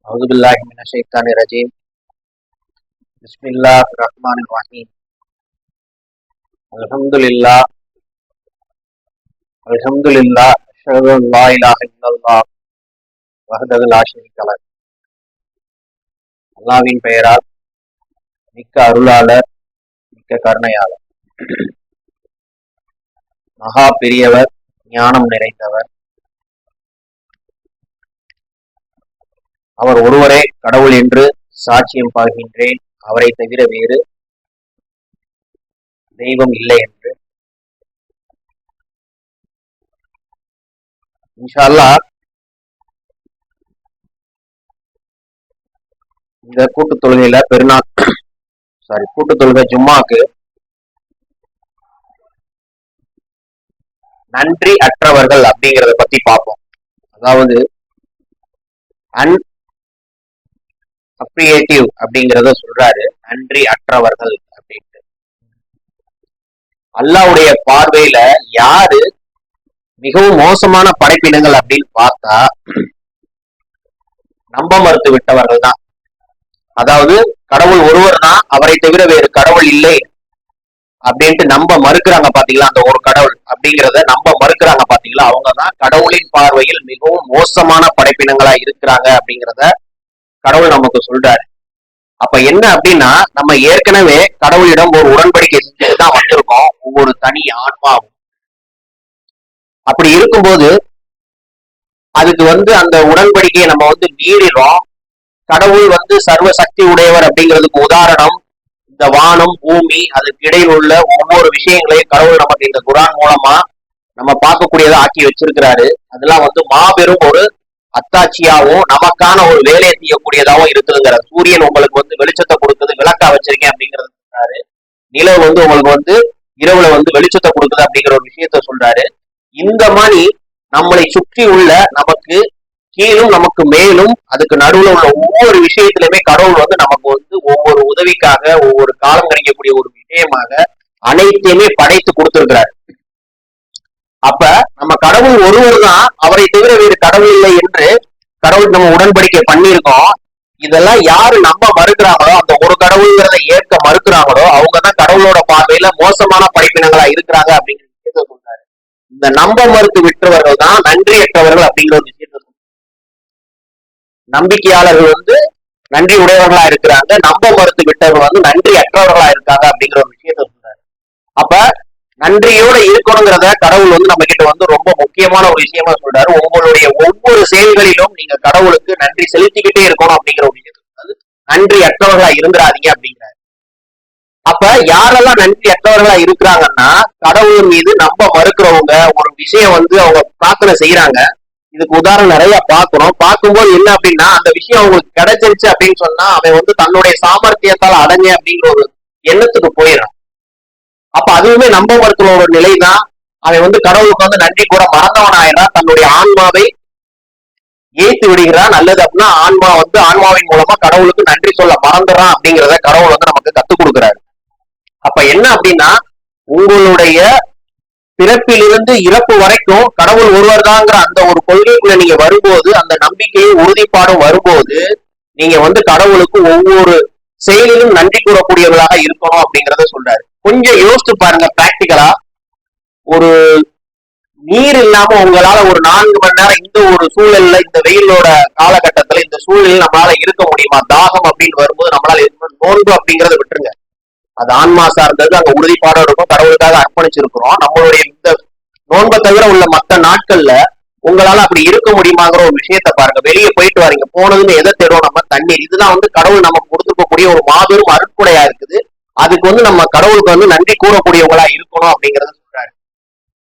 أعوذ بالله من الشيطان الرجيم. بسم الله الرحمن الرحيم. الحمد لله أشهد أن لا إله إلا الله وحده لا شريك له. அல்லாஹ்வின் பெயரால் மிக்க அருளாளர் மிக்க கருணையாளர். மகா பெரியவர் ஞானம் நிறைந்தவர். அவர் ஒருவரே கடவுள் என்று சாட்சியம் பாகின்றேன், அவரை தவிர வேறு தெய்வம் இல்லை என்று. இன்ஷா அல்லாஹ் இந்த கூட்டு தொழுகையில கூட்டு தொழுகை ஜும்மாக்கு நன்றி அற்றவர்கள் அப்படிங்கிறத பத்தி பார்ப்போம். அதாவது அப்ரிகேட்டிவ் அப்படிங்கிறத சொல்றாரு, நன்றி அற்றவர்கள் அப்படின்ட்டு. அல்லாஹ்வுடைய பார்வையில யாரு மிகவும் மோசமான படைப்பினங்கள் அப்படின்னு பார்த்தா நம்ப மறுத்து விட்டவர்கள் தான். அதாவது கடவுள் ஒருவர் தான், அவரை தவிர வேறு கடவுள் இல்லை அப்படின்ட்டு நம்ப மறுக்கிறாங்க பாத்தீங்களா, அந்த ஒரு கடவுள் அப்படிங்கிறத நம்ப மறுக்கிறாங்க பாத்தீங்களா, அவங்கதான் கடவுளின் பார்வையில் மிகவும் மோசமான படைப்பினங்களா இருக்கிறாங்க அப்படிங்கிறத கடவுள் நமக்கு சொல்றாரு. அப்ப என்ன அப்படின்னா, நம்ம ஏற்கனவே கடவுளிடம் ஒரு உடன்படிக்கை செஞ்சுட்டு தான் வந்திருக்கோம், ஒவ்வொரு தனி ஆன்மாவும். அப்படி இருக்கும்போது அதுக்கு அந்த உடன்படிக்கையை நம்ம மீறிறோம். கடவுள் சர்வ சக்தி உடையவர் அப்படிங்கிறதுக்கு உதாரணம் இந்த வானம் பூமி, அதுக்கு இடையில் உள்ள ஒவ்வொரு விஷயங்களையும் கடவுள் நமக்கு இந்த குர்ஆன் மூலமா நம்ம பார்க்கக்கூடியதா ஆக்கி வச்சிருக்கிறாரு. அதெல்லாம் மாபெரும் ஒரு அத்தாட்சியாவும் நமக்கான ஒரு வேலையை செய்யக்கூடியதாகவும் இருக்குதுங்கிற. சூரியன் உங்களுக்கு வெளிச்சத்தை கொடுக்குது, விளக்கா வச்சிருக்கேன் அப்படிங்கிறது சொல்றாரு. நிலவு உங்களுக்கு இரவுல வெளிச்சத்தை கொடுக்குது அப்படிங்கிற ஒரு விஷயத்த சொல்றாரு. இந்த மாதிரி நம்மளை சுற்றி உள்ள நமக்கு கீழும் நமக்கு மேலும் அதுக்கு நடுவுல உள்ள ஒவ்வொரு விஷயத்திலுமே கடவுள் நமக்கு ஒவ்வொரு உதவிக்காக ஒவ்வொரு காலம் கிடைக்கக்கூடிய ஒரு விஷயமாக அனைத்தையுமே படைத்து கொடுத்திருக்கிறார். அப்ப நம்ம கடவுள் ஒருவர் தான், அவரை தவிர வேறு கடவுள் இல்லை என்று கடவுள் நம்ம உடன்படிக்கை பண்ணியிருக்கோம். இதெல்லாம் யாரு நம்ப மறுக்கிறாங்களோ, அந்த ஒரு கடவுள்ங்கிறத ஏற்க மறுக்கிறாங்களோ, அவங்கதான் கடவுளோட பார்வையில மோசமான படைப்பினங்களா இருக்கிறாங்க அப்படிங்கிற விஷயத்த சொல்றாரு. இந்த நம்ப மறுத்து விட்டவர்கள் தான் நன்றியற்றவர்கள் அப்படிங்கிற ஒரு விஷயத்த சொல்றாரு. நம்பிக்கையாளர்கள் நன்றி உடையவர்களா இருக்கிறாங்க, நம்ப மறுத்து விட்டவர்கள் நன்றி அற்றவர்களா இருக்காங்க அப்படிங்கிற ஒரு விஷயத்த சொல்றாரு. அப்ப நன்றியோட இருக்கணுங்கிறத கடவுள் நம்ம கிட்ட ரொம்ப முக்கியமான ஒரு விஷயமா சொல்றாரு. உங்களுடைய ஒவ்வொரு செயல்களிலும் நீங்க கடவுளுக்கு நன்றி செலுத்திக்கிட்டே இருக்கணும் அப்படிங்கிற ஒரு விஷயத்த சொல்றாரு. நன்றி அற்றவர்களா இருந்துடாதீங்க அப்படிங்கிறாரு. அப்ப யாரெல்லாம் நன்றி அற்றவர்களா இருக்கிறாங்கன்னா, கடவுள் மீது நம்ப மறுக்கிறவங்க. ஒரு விஷயம் அவங்க பிரார்த்தனை செய்யறாங்க, இதுக்கு உதாரணம் நிறைய பார்க்கிறோம். பார்க்கும்போது என்ன அப்படின்னா, அந்த விஷயம் அவங்களுக்கு கிடைச்சிருச்சு அப்படின்னு சொன்னா அவன் தன்னுடைய சாமர்த்தியத்தால் அடைஞ்ச அப்படிங்கிற ஒரு எண்ணத்துக்கு போயிடும். அப்ப அதுவுமே நம்ப மறுக்கிற ஒரு நிலைதான். அவன் கடவுளுக்கு நன்றி கூட மறந்தவன் ஆயிடுறான், தன்னுடைய ஆன்மாவை ஏய்த்து விடுகிறான். நல்லது அப்படின்னா ஆன்மா ஆன்மாவின் மூலமா கடவுளுக்கு நன்றி சொல்ல மறந்துடுறான் அப்படிங்கிறத கடவுள் நமக்கு கத்துக் கொடுக்குறாரு. அப்ப என்ன அப்படின்னா, உங்களுடைய பிறப்பிலிருந்து இறப்பு வரைக்கும் கடவுள் ஒருவர் தாங்கிற அந்த ஒரு கொள்கைக்குள்ள நீங்க வரும்போது, அந்த நம்பிக்கையும் உறுதிப்பாடும் வரும்போது, நீங்க கடவுளுக்கு ஒவ்வொரு செயலிலும் நன்றி கூறக்கூடியவர்களாக இருக்கணும் அப்படிங்கிறத சொல்றாரு. கொஞ்சம் யோசிச்சு பாருங்க, பிராக்டிக்கலா. ஒரு நீர் இல்லாம உங்களால ஒரு 4 மணி நேரம் இந்த ஒரு சூழல்ல, இந்த வெயிலோட காலகட்டத்துல இந்த சூழலில் நம்மளால இருக்க முடியுமா? தாகம் அப்படின்னு வரும்போது நம்மளால நோன்பு அப்படிங்கறத விட்டுருங்க, அது ஆன்மா சார்ந்தது, அங்க உறுதிப்பாடும் இருக்கும், கடவுளுக்காக அர்ப்பணிச்சிருக்கிறோம். நம்மளுடைய இந்த நோன்பை தவிர உள்ள மற்ற நாட்கள்ல உங்களால அப்படி இருக்க முடியுமாங்கிற ஒரு விஷயத்த பாருங்க. வெளியே போயிட்டு வரீங்க, போனதுன்னு எதை தேடுவோம்? நம்ம தண்ணீர். இதுதான் கடவுள் நமக்கு கொடுத்துருக்கக்கூடிய ஒரு மாபெரும் அருட்கொடையா இருக்குது. அதுக்கு நம்ம கடவுளுக்கு நன்றி கூறக்கூடியவங்களா இருக்கணும் அப்படிங்கறத சொல்றாரு.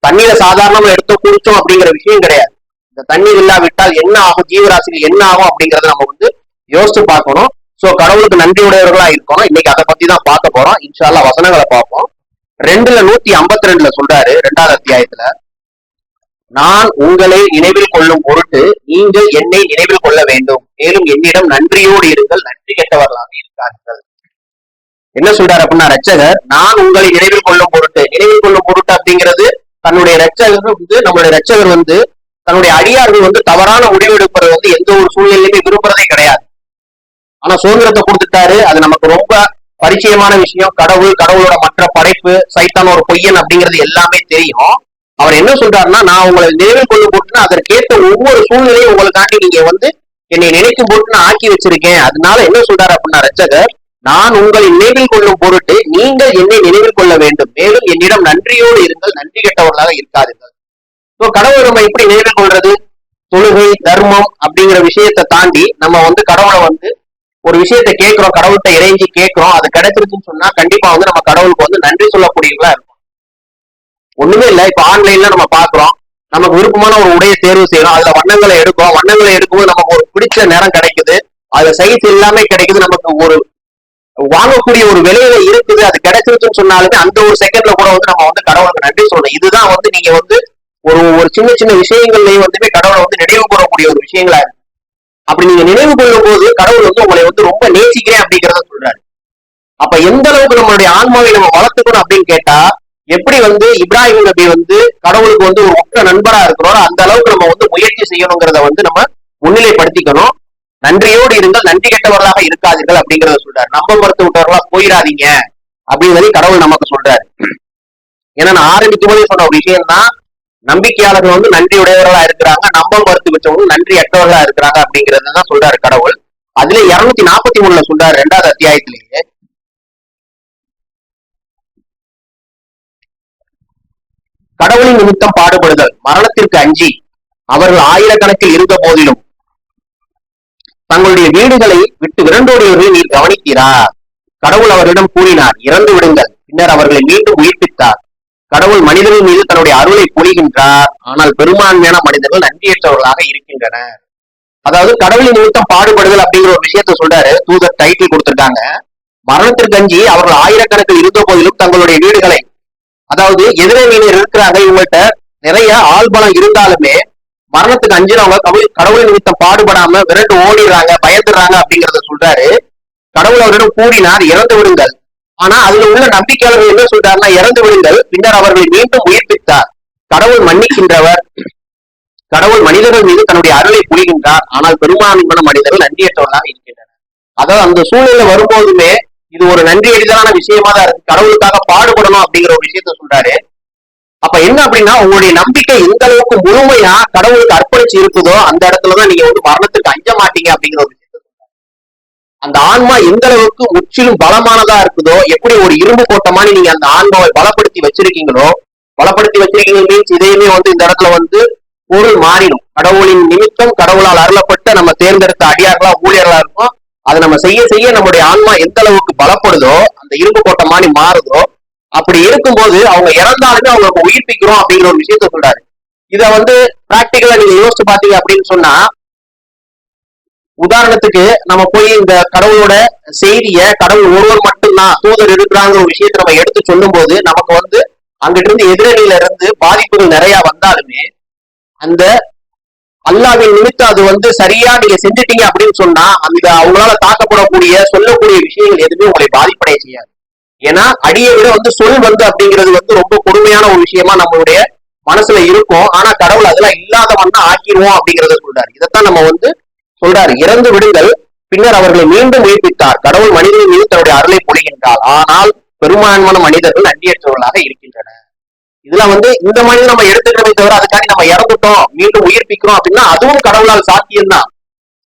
தண்ணீரை சாதாரணமா எடுத்து குடிச்சோம் அப்படிங்கிற விஷயம் கிடையாது. இந்த தண்ணீர் இல்லாவிட்டால் என்ன ஆகும், ஜீவராசிகள் என்ன ஆகும் அப்படிங்கறத நம்ம யோசிச்சு பார்க்கணும். சோ கடவுளுக்கு நன்றி உடையவர்களா இருக்கணும். இன்னைக்கு அதை பத்தி தான் பார்க்க போறோம். இன்ஷா அல்லாஹ் வசனங்களை பார்ப்போம். 152 சொல்றாரு, 2வது அத்தியாயத்துல, நான் உங்களை நினைவில் கொள்ளும் பொருட்டு நீங்கள் என்னை நினைவில் கொள்ள வேண்டும், மேலும் என்னிடம் நன்றியோடு இருங்கள், நன்றி கெட்டவர்களாக இருக்கார்கள். என்ன சொல்றாரு அப்படின்னா, ரட்சகர் நான் உங்களை நினைவில் கொள்ளும் பொருட்டு. நினைவில் கொள்ளும் பொருட்டு அப்படிங்கிறது தன்னுடைய ரட்சகர் நம்மளுடைய ரட்சகர் தன்னுடைய அடியார்கள் தவறான முடிவெடுப்பது எந்த ஒரு சூழ்நிலையுமே விரும்புறதே கிடையாது. ஆனா சுதந்திரத்தை கொடுத்துட்டாரு. அது நமக்கு ரொம்ப பரிச்சயமான விஷயம். கடவுள், கடவுளோட மற்ற படைப்பு, சைத்தான் ஒரு பொய்யன் அப்படிங்கிறது எல்லாமே தெரியும். அவர் என்ன சொல்றாருன்னா, நான் உங்களை நினைவில் கொள்ளும் போட்டுன்னா அதற்கேற்ற ஒவ்வொரு சூழ்நிலையும் உங்களுக்காண்டி நீங்க என்னை நினைக்கும் போட்டு நான் ஆக்கி வச்சிருக்கேன். அதனால என்ன சொல்றாரு அப்படின்னா ரட்சகர், நான் உங்களை நினைவில் கொள்ளும் பொருட்டு நீங்கள் என்னை நினைவில் கொள்ள வேண்டும். மேலும் என்னிடம் நன்றியோடு இருங்கள், நன்றி கெட்டவர்களாக இருக்காதீர்கள். கடவுளை நம்ம எப்படி நினைவில் கொள்றது? தொழுகை, தர்மம் அப்படிங்கிற விஷயத்தை தாண்டி நம்ம கடவுளை ஒரு விஷயத்தை கேட்கிறோம், கடவுள்கிட்ட இறைஞ்சி கேட்கிறோம், அது கிடைச்சிருச்சுன்னு சொன்னா கண்டிப்பா நம்ம கடவுளுக்கு நன்றி சொல்லக்கூடியவங்களா இருக்கும். ஒண்ணுமே இல்ல, இப்ப ஆன்லைன்ல நம்ம பாக்குறோம், நமக்கு விருப்பமான ஒரு உடையை தேர்வு செய்யறோம், அதுல வண்ணங்களை எடுக்கிறோம், வண்ணங்களை எடுக்கும்போது நமக்கு ஒரு பிடிச்ச நேரம் கிடைக்குது, அதுல சைஸ் எல்லாமே கிடைக்குது, நமக்கு ஒரு வாங்கக்கூடிய ஒரு விலையில இருக்குது, அது கிடைச்சிருச்சுன்னு சொன்னாலுமே அந்த ஒரு செகண்ட்ல கூட நம்ம கடவுளுக்கு நன்றி சொல்லணும். இதுதான் நீங்க ஒரு ஒரு சின்ன சின்ன விஷயங்கள்லயும் கடவுளை நினைவு கூறக்கூடிய ஒரு விஷயங்களா இருக்கு. அப்படி நீங்க நினைவு கொள்ளும் போது கடவுள் உங்களை ரொம்ப நேசிக்கிறேன் அப்படிங்கிறத சொல்றாரு. அப்ப எந்த அளவுக்கு நம்மளுடைய ஆன்மாவை நம்ம வளர்த்துக்கணும் அப்படின்னு கேட்டா, எப்படி இப்ராஹிம் நபி கடவுளுக்கு ஒரு ஒற்ற நண்பரா இருக்கிறோம், அந்த அளவுக்கு நம்ம முயற்சி செய்யணுங்கிறத நம்ம முன்னிலைப்படுத்திக்கணும். நன்றியோடு இருங்கள், நன்றி கெட்டவர்களாக இருக்காதீர்கள் அப்படிங்கிறத சொல்றாரு. நம்ப மறுத்து விட்டவர்களா போயிடாதீங்க அப்படிங்கிறதையும் கடவுள் நமக்கு சொல்றாரு. ஏன்னா நான் ஆரம்பிக்கும் போதே சொன்ன ஒரு விஷயம் தான், நம்பிக்கையாளர்கள் நன்றி உடையவர்களா இருக்கிறாங்க, நம்ப மறுத்து வச்சவங்க நன்றி அற்றவர்களா இருக்கிறாங்க அப்படிங்கறதுதான் சொல்றாரு கடவுள். அதுல 243 சொல்றாரு 2வது அத்தியாயத்திலேயே, கடவுளின் நிமித்தம் பாடுபடுதல், மரணத்திற்கு அஞ்சி அவர்கள் ஆயிரக்கணக்கில் இருந்த போதிலும் தங்களுடைய வீடுகளை விட்டு விரண்டோடியவர்களை நீர் கவனித்தீரா? கடவுள் அவர்களிடம் கூறினார், இறந்து விடுங்கள், பின்னர் அவர்களை மீண்டும் உயிர்ப்பித்தார். கடவுள் மனிதர்கள் மீது தன்னுடைய அருளை புரிகின்றார், ஆனால் பெரும்பான்மையான மனிதர்கள் நன்றியற்றவர்களாக இருக்கின்றனர். அதாவது கடவுளின் நிமித்தம் பாடுபடுதல் அப்படிங்கிற ஒரு விஷயத்த சொல்றாரு. தூதர் டைட்டில் கொடுத்திருக்காங்க, மரணத்திற்கு அஞ்சி அவர்கள் ஆயிரக்கணக்கில் இருந்த போதிலும் தங்களுடைய வீடுகளை, அதாவது எதிரணியினர் இருக்கிறாங்க, இவங்கள்ட்ட நிறைய ஆள்பலம் இருந்தாலுமே மரணத்துக்கு அஞ்சினவங்க கடவுள் நிமித்தம் பாடுபடாம விரண்டு ஓடிடுறாங்க, பயந்துடுறாங்க அப்படிங்கிறத சொல்றாரு. கடவுள் அவரிடம் கூறினார், இறந்து விடுங்கள். ஆனா அதுல உள்ள நம்பிக்கையாளர்கள் என்ன சொல்றாருன்னா, இறந்து விடுங்கள், பின்னர் அவர்களை மீண்டும் உயிர்ப்பித்தார். கடவுள் மன்னிக்கின்றவர், கடவுள் மனிதர்கள் மீது தன்னுடைய அருளை புரிகின்றார், ஆனால் பெரும்பான்மையான மனிதர்கள் நன்றியற்றவர்களாக இருக்கின்றனர். அதாவது அந்த சூழ்நிலை வரும்போதுமே இது ஒரு நன்றி எளிதான விஷயமா தான் இருக்கு. கடவுளுக்காக பாடுபடணும் அப்படிங்கிற ஒரு விஷயத்த சொல்றாரு. அப்ப என்ன அப்படின்னா, உங்களுடைய நம்பிக்கை எந்த அளவுக்கு முழுமையா கடவுளுக்கு அர்ப்பணிச்சு இருக்குதோ அந்த இடத்துலதான் நீங்க மரணத்துக்கு அஞ்ச மாட்டீங்க அப்படிங்கிற ஒரு விஷயத்த சொல்றாரு. அந்த ஆன்மா எந்த அளவுக்கு முற்றிலும் பலமானதா இருக்குதோ, எப்படி ஒரு இரும்பு கோட்டை மாதிரி நீங்க அந்த ஆன்மாவை பலப்படுத்தி வச்சிருக்கீங்களோ, பலப்படுத்தி வச்சிருக்கீங்க மீன்ஸ் இதையுமே இந்த இடத்துல பொருள் மாறிடும். கடவுளின் நிமித்தம் கடவுளால் அருளப்பட்ட நம்ம தேர்ந்தெடுத்த அடியார்களா ஊழியர்களா இருக்கும். அதை நம்ம செய்ய செய்ய நம்முடைய ஆன்மா எந்த அளவுக்கு பலப்படுதோ, அந்த இரும்பு கோட்டை மாதிரி மாறுதோ, அப்படி இருக்கும்போது அவங்க இறந்தாலுமே அவங்க உயிர்ப்பிக்கிறோம் அப்படிங்கிற ஒரு விஷயத்த சொல்றாரு. இத பிராக்டிகலா நீங்க யோசிச்சு பாத்தீங்க அப்படின்னு சொன்னா, உதாரணத்துக்கு நம்ம போய் இந்த கடவுளோட செய்திய கடவுள் ஒருவர் மட்டும்தான் தூதர் இருக்கிறாங்கிற ஒரு விஷயத்த நம்ம எடுத்து சொல்லும் போது நமக்கு அங்கிட்டு இருந்து எதிரணியில இருந்து பாதிப்புகள் நிறைய வந்தாலுமே, அந்த அல்லாவின் நிமித்தம் அது சரியா நீங்க செஞ்சுட்டீங்க அப்படின்னு சொன்னா அந்த அவங்களால தாக்கப்படக்கூடிய சொல்லக்கூடிய விஷயங்கள் எதுவுமே உங்களை பாதிப்படைய செய்யாது. ஏன்னா அடியை விட சொல் அப்படிங்கிறது ரொம்ப கொடுமையான ஒரு விஷயமா நம்மளுடைய மனசுல இருக்கும். ஆனா கடவுள் அதெல்லாம் இல்லாதவன் தான் ஆக்கிடுவோம் அப்படிங்கறத சொல்றாரு. இதைத்தான் நம்ம சொல்றாரு, இறந்து விடுங்கள், பின்னர் அவர்களை மீண்டும் உயிர்ப்பித்தார். கடவுள் மனிதர்கள் மீது தன்னுடைய அருளை பொழிகின்றார், ஆனால் பெரும்பான்மையான மனிதர்கள் நன்றியற்றவர்களாக இருக்கின்றனர். இதுல இந்த மாதிரி நம்ம எடுத்துக்கிறோமே தவிர அதுக்காண்டி நம்ம இறந்துட்டோம் மீண்டும் உயிர்ப்பிக்கிறோம் அப்படின்னா அதுவும் கடவுளால் சாத்தியம்தான்.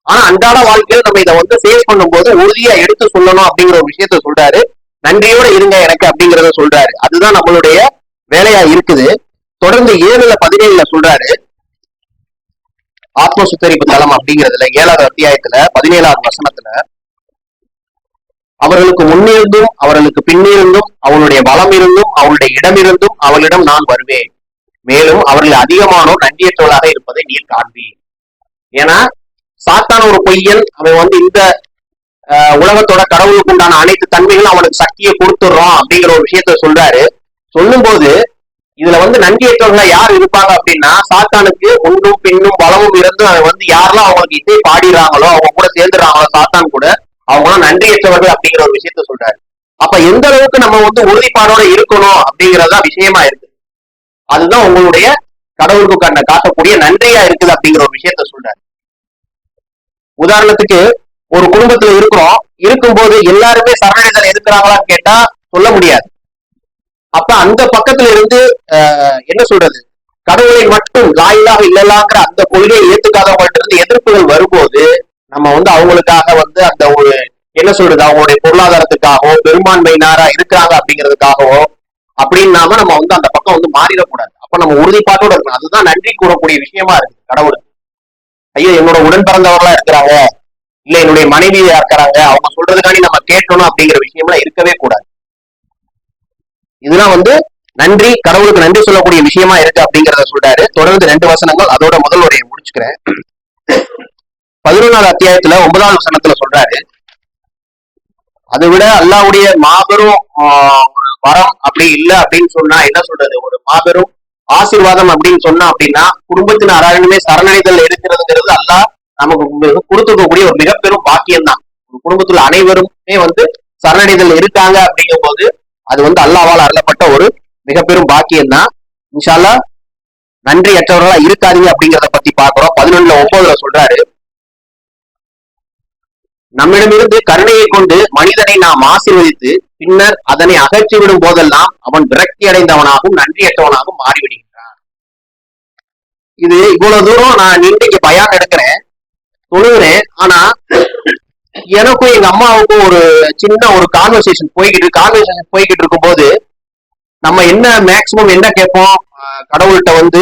ஆனா அன்றாட வாழ்க்கையில நம்ம இதை ஃபேஸ் பண்ணும்போது உறுதியா எடுத்து சொல்லணும் அப்படிங்கிற ஒரு விஷயத்த சொல்றாரு. நன்றியோட இருங்க எனக்கு அப்படிங்கிறத சொல்றாரு. அதுதான் நம்மளுடைய வேலையா இருக்குது. தொடர்ந்து 7:17 சொல்றாரு, ஆத்ம சுத்தரிப்பு தளம் அப்படிங்கிறதுல 7வது அத்தியாயத்துல 17வது வசனத்துல, அவர்களுக்கு முன்னிருந்தும் அவர்களுக்கு பின்னிருந்தும் அவளுடைய வளம் இருந்தும் அவளுடைய இடம் இருந்தும் அவளிடம் நான் வருவேன், மேலும் அவர்கள் அதிகமானோர் நன்றியற்றவர்களாக இருப்பதை நீர் காண்பீர். ஏன்னா சாத்தான ஒரு பொய்யன், அவன் இந்த உலகத்தோட கடவுளுக்கு உண்டான அனைத்து தன்மைகளும் அவனுக்கு சக்தியை கொடுத்துடுறோம் அப்படிங்கிற ஒரு விஷயத்த சொல்றாரு. சொல்லும் போது இதுல நன்றியற்றவர்களா யார் இருப்பாங்க அப்படின்னா, சாத்தானுக்கு முன்னும் பின்னும் பலமும் இருந்தும் அவன் யாரெல்லாம் அவங்களுக்கு இசை பாடிடுறாங்களோ அவங்க கூட சேர்ந்துடுறாங்களோ சாத்தான் கூட, அவங்களாம் நன்றியற்றவர்கள் அப்படிங்கிற ஒரு விஷயத்த சொல்றாரு. அப்ப எந்த அளவுக்கு நம்ம உறுதிப்பாடோட இருக்கணும் அப்படிங்கறதா விஷயமா இருக்கு. அதுதான் உங்களுடைய கடவுளுக்கு காட்டக்கூடிய நன்றியா இருக்குது அப்படிங்கிற ஒரு விஷயத்த சொல்றாரு. உதாரணத்துக்கு ஒரு குடும்பத்துல இருக்கிறோம், இருக்கும்போது எல்லாருமே சரணடைதல் இருக்கிறாங்களான்னு கேட்டா சொல்ல முடியாது. அப்ப அந்த பக்கத்துல இருந்து என்ன சொல்றது, கடவுளை மட்டும் லாயிலாக இல்லலாங்கிற அந்த கொள்கையை ஏத்துக்காதவங்கள்ட்ட இருந்து எதிர்ப்புகள் வரும்போது நம்ம வந்து அவங்களுக்காக வந்து அந்த ஒரு என்ன சொல்றது, அவங்களுடைய பொருளாதாரத்துக்காகவோ பெரும்பான்மையினரா இருக்கிறாங்க அப்படிங்கிறதுக்காகவோ அப்படின்னாம நம்ம வந்து அந்த பக்கம் வந்து மாறிடக்கூடாது. அப்ப நம்ம உறுதிப்பாட்டோட இருக்கணும். அதுதான் நன்றி கூறக்கூடிய விஷயமா இருக்கு கடவுளுக்கு. ஐயோ என்னோட உடன் பிறந்தவர்களா இருக்கிறாங்க, இல்ல என்னுடைய மனைவியா இருக்கிறாங்க, அவங்க சொல்றதுக்காண்டி நம்ம கேட்கணும் அப்படிங்கிற விஷயம்லாம் இருக்கவே கூடாது. இதெல்லாம் வந்து நன்றி, கடவுளுக்கு நன்றி சொல்லக்கூடிய விஷயமா இருக்கு அப்படிங்கிறத சொல்றாரு. தொடர்ந்து 2 வசனங்கள், அதோட முதல் உரையை முடிச்சுக்கிறேன். 11வது அத்தியாயத்துல 9வது வசனத்துல சொல்றாரு, அதை விட அல்லாஹ்வுடைய மாபெரும் ஒரு வரம் அப்படி இல்லை அப்படின்னு சொன்னா என்ன சொல்றது, ஒரு மாபெரும் ஆசீர்வாதம் அப்படின்னு சொன்னா அப்படின்னா குடும்பத்தின் அராயணமே சரணடைதல் இருக்கிறதுங்கிறது அல்லாஹ் நமக்கு கொடுத்துருக்கக்கூடிய ஒரு மிகப்பெரும் பாக்கியம் தான். ஒரு குடும்பத்துல அனைவருமே வந்து சரணடைதல் இருக்காங்க அப்படிங்கும் போது அது வந்து அல்லாஹ்வால் அருளப்பட்ட ஒரு மிகப்பெரும் பாக்கியம் தான். இன்ஷா அல்லாஹ் நன்றியற்றவர்களா இருக்காதீங்க அப்படிங்கிறத பத்தி பாக்குறோம். 11:9 சொல்றாரு, நம்மிடமிருந்து கருணையை கொண்டு மனிதனை நாம் ஆசீர்வதித்து பின்னர் அதனை அகற்றிவிடும் போதெல்லாம் அவன் விரக்தி அடைந்தவனாகவும் நன்றியற்றவனாகவும் மாறிவிடுகின்றான். இது இவ்வளவு தூரம் நான் இன்றைக்கு பயான் எடுக்கிறேன், தொழுகிறேன். ஆனா எனக்கும் எங்க அம்மாவுக்கும் ஒரு சின்ன ஒரு கான்வர்சேஷன் போய்கிட்டு இருக்கும் போது நம்ம என்ன மேக்சிமம் என்ன கேட்போம், கடவுள்கிட்ட வந்து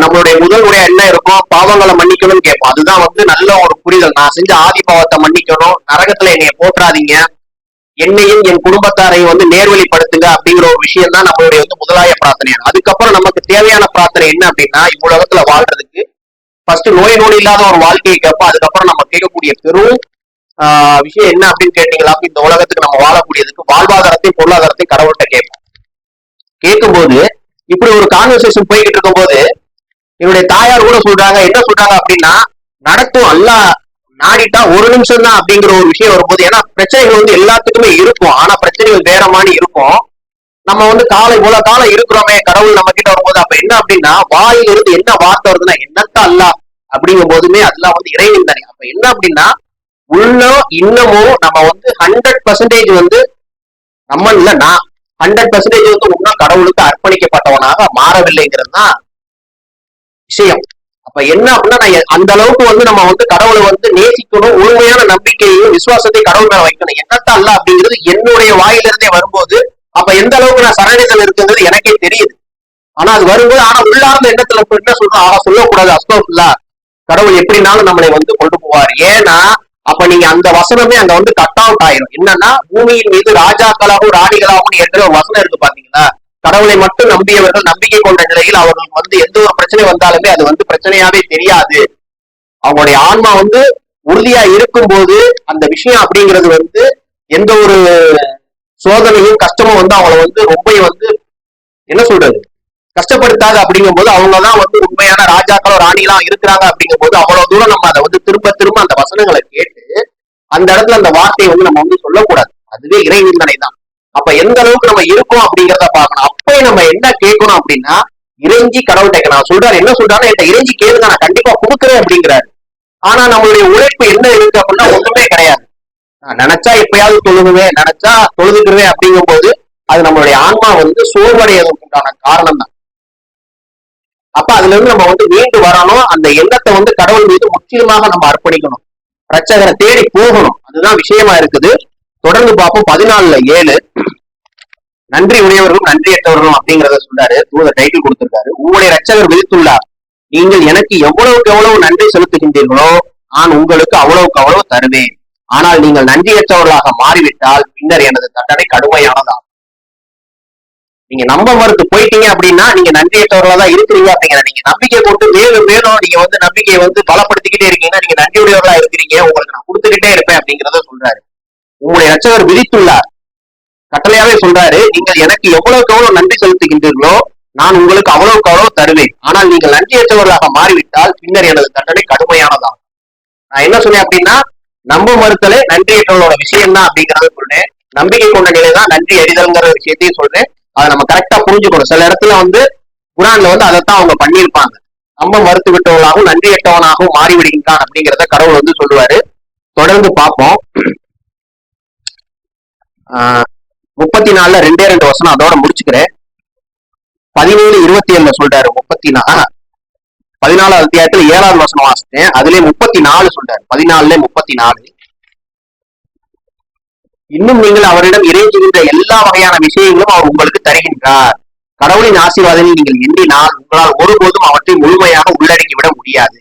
நம்மளுடைய முதல் உரையா என்ன இருக்கும், பாவங்களை மன்னிக்கணும்னு கேட்போம். அதுதான் வந்து நல்ல ஒரு புரிதல். நான் செஞ்ச ஆதி பாவத்தை மன்னிக்கணும், நரகத்துல என்னைய போற்றாதீங்க, என்னையும் என் குடும்பத்தாரை வந்து நேர்வழிப்படுத்துங்க அப்படிங்கிற ஒரு விஷயம் தான் நம்மளுடைய வந்து முதலாய பிரார்த்தனை. அதுக்கப்புறம் நமக்கு தேவையான பிரார்த்தனை என்ன அப்படின்னா, இவ்வுலகத்துல வாழ்றதுக்கு ஃபர்ஸ்ட் நோய் நொடி இல்லாத ஒரு வாழ்க்கையை கேட்போம். அதுக்கப்புறம் நம்ம கேட்கக்கூடிய பெரும் விஷயம் என்ன அப்படின்னு கேட்டீங்களா, இந்த உலகத்துக்கு நம்ம வாழக்கூடியதுக்கு வாழ்வாதாரத்தையும் பொருளாதாரத்தையும் கடவுள்கிட்ட கேட்போம். கேட்கும்போது இப்படி ஒரு கான்வர்சேஷன் போய்கிட்டு இருக்கும் போது என்னுடைய தாயார் கூட சொல்றாங்க, என்ன சொல்றாங்க அப்படின்னா, நடத்தும் அல்லா நாடிட்டா ஒரு நிமிஷம் தான் அப்படிங்கிற ஒரு விஷயம் வரும்போது, ஏன்னா பிரச்சனைகள் வந்து எல்லாத்துக்குமே இருக்கும், ஆனா பிரச்சனைகள் வேற மாதிரி இருக்கும். நம்ம வந்து இவ்வளவு காலம் இருக்கிறோமே, கடவுள் நம்ம கிட்ட வரும்போது அப்ப என்ன அப்படின்னா, வாயிலிருந்து என்ன வார்த்தை வருதுன்னா என்னத்த அல்லா அப்படிங்கும் போதுமே அதெல்லாம் வந்து இறைவன் தானே. அப்ப என்ன அப்படின்னா, இன்னமும் நம்ம வந்து 100% வந்து நம்ம இல்ல, நான் 100% வந்து இன்னும் கடவுளுக்கு அர்ப்பணிக்கப்பட்டவனாக மாறவில்லைங்கிறது தான் விஷயம். அப்ப என்ன அப்படின்னா, நான் அந்த அளவுக்கு வந்து நம்ம வந்து கடவுளை வந்து நேசிக்கணும், உண்மையான நம்பிக்கையையும் விசுவாசத்தையும் கடவுள் மேல வைக்கணும். என்னத்தான் அல்ல அப்படிங்கிறது என்னுடைய வாயிலிருந்தே வரும்போது அப்ப எந்த அளவுக்கு நான் சரணடைதல் இருக்குங்கிறது எனக்கே தெரியுது. ஆனா அது வரும்போது உள்ளார்ந்த எண்ணத்துல என்ன சொல்றோம், சொல்லக்கூடாது, அஸ்தோஃபில்லா, கடவுள் எப்படினாலும் நம்மளை வந்து கொண்டு போவார். ஏன்னா அப்ப நீங்க அந்த வசனமே அங்க வந்து கட் அவுட் ஆயிரும். என்னன்னா, பூமியின் மீது ராஜாக்களாகவும் ராணிகளாகவும் என்ற ஒரு வசனம் இருக்கு பாத்தீங்களா, கடவுளை மட்டும் நம்பியவர்கள் நம்பிக்கை கொண்ட நிலையில் அவர்களுக்கு வந்து எந்த ஒரு பிரச்சனை வந்தாலுமே அது வந்து பிரச்சனையாவே தெரியாது. அவங்களுடைய ஆன்மா வந்து உறுதியா இருக்கும்போது அந்த விஷயம் அப்படிங்கிறது வந்து எந்த ஒரு சோதனையும் கஷ்டமும் வந்து அவங்கள வந்து ரொம்ப வந்து என்ன சொல்றது கஷ்டப்படுத்தாது. அப்படிங்கும் போது அவங்கதான் வந்து உண்மையான ராஜாக்களோ ராணிகளா இருக்கிறாங்க. அப்படிங்கும் போது அவ்வளவு தூரம் நம்ம அதை வந்து திரும்ப திரும்ப அந்த வசனங்களை கேட்டு அந்த இடத்துல அந்த வார்த்தையை வந்து நம்ம வந்து சொல்லக்கூடாது. அதுவே இறை நிந்தனை தான். அப்ப எந்த அளவுக்கு நம்ம இருக்கோம் அப்படிங்கிறத பார்க்கணும். அப்பயே நம்ம என்ன கேட்கணும் அப்படின்னா, இறைஞ்சி கடவுள்கிட்ட நான் சொல்றாரு, என்ன சொல்றாரு, என்கிட்ட இறைஞ்சி கேளுங்க, நான் கண்டிப்பா கொடுக்குறேன் அப்படிங்கிறாரு. ஆனா நம்மளுடைய உழைப்பு என்ன இருக்கு அப்படின்னா ஒண்ணுமே கிடையாது. நான் நினைச்சா எப்பயாவது தொழுகுவேன், நினைச்சா தொழுதுக்குருவேன் அப்படிங்கும் போது அது நம்மளுடைய ஆன்மா வந்து சோர்வடைவதற்கு உண்டான காரணம் தான். அப்ப அதுல இருந்து நம்ம வந்து மீண்டு வரணும். அந்த எண்ணத்தை வந்து கடவுள் மீது முற்றிலுமாக நம்ம அர்ப்பணிக்கணும், ரட்சகரை தேடி போகணும். அதுதான் விஷயமா இருக்குது. தொடர்ந்து பார்ப்போம். 14:7 நன்றி உடையவர்களும் நன்றியற்றவர்களும் அப்படிங்கிறத சொல்றாரு. டைட்டில் கொடுத்திருக்காரு, உங்களுடைய ரட்சகர் விதித்துள்ளார், நீங்கள் எனக்கு எவ்வளவுக்கு எவ்வளவு நன்றி செலுத்துகின்றீர்களோ நான் உங்களுக்கு அவ்வளவுக்கு அவ்வளவு தருவேன். ஆனால் நீங்கள் நன்றியற்றவர்களாக மாறிவிட்டால் பின்னர் எனது தண்டனை கடுமையானதாகும். நீங்க நம்ப மறுத்து போயிட்டீங்க அப்படின்னா நீங்க நன்றியற்றவர்களா தான் இருக்கிறீங்க அப்படிங்கிற நீங்க நம்பிக்கை கொண்டு மேலும் மேலும் நீங்க வந்து நம்பிக்கையை வந்து பலப்படுத்திக்கிட்டே இருக்கீங்கன்னா நீங்க நன்றியுடையவர்களா இருக்கிறீங்க, உங்களுக்கு நான் கொடுத்துக்கிட்டே இருப்பேன் அப்படிங்கிறத சொல்றாரு. உங்களுடைய ரட்சகர் விதித்துள்ளார், கட்டளையாவே சொல்றாரு, நீங்கள் எனக்கு எவ்வளவுக்கு எவ்வளவு நன்றி செலுத்துகின்றீர்களோ நான் உங்களுக்கு அவ்வளவுக்கு அவ்வளவு தருவேன். ஆனால் நீங்கள் நன்றியற்றவர்களாக மாறிவிட்டால் பின்னர் எனது தண்டனை கடுமையானதாகும். நான் என்ன சொன்னேன் அப்படின்னா, நம்ப மறுத்தலே நன்றியற்றவர்களோட விஷயம் தான் அப்படிங்கறத சொல்றேன். நம்பிக்கை கொண்ட நிலைதான் நன்றி அறிதல்ங்கிற விஷயத்தையும் சொல்றேன். அதை நம்ம கரெக்டா புரிஞ்சுக்கணும். சில இடத்துல வந்து குரான்ல வந்து அதைத்தான் அவங்க பண்ணியிருப்பாங்க. நம்ப மறுத்து விட்டவர்களாகவும் நன்றியற்றவனாகவும் மாறிவிடுகின்றான் அப்படிங்கிறத கடவுள் வந்து சொல்லுவாரு. தொடர்ந்து பார்ப்போம். 34ல 2 வசனம் அதோட முடிச்சுக்கிறேன். 17:27 சொல்றாரு. 14வது அத்தியாயத்துல 7வது வசனம் வாசித்தேன். அதுல 34 சொல்றாரு. 14ல 34. இன்னும் நீங்கள் அவரிடம் இறைஞ்சுகின்ற எல்லா வகையான விஷயங்களும் அவர் உங்களுக்கு தருகின்றார். கடவுளின் ஆசீர்வாதங்களை நீங்கள் எண்ணினால் உங்களால் ஒருபோதும் அவற்றை முழுமையாக உள்ளடக்கிவிட முடியாது.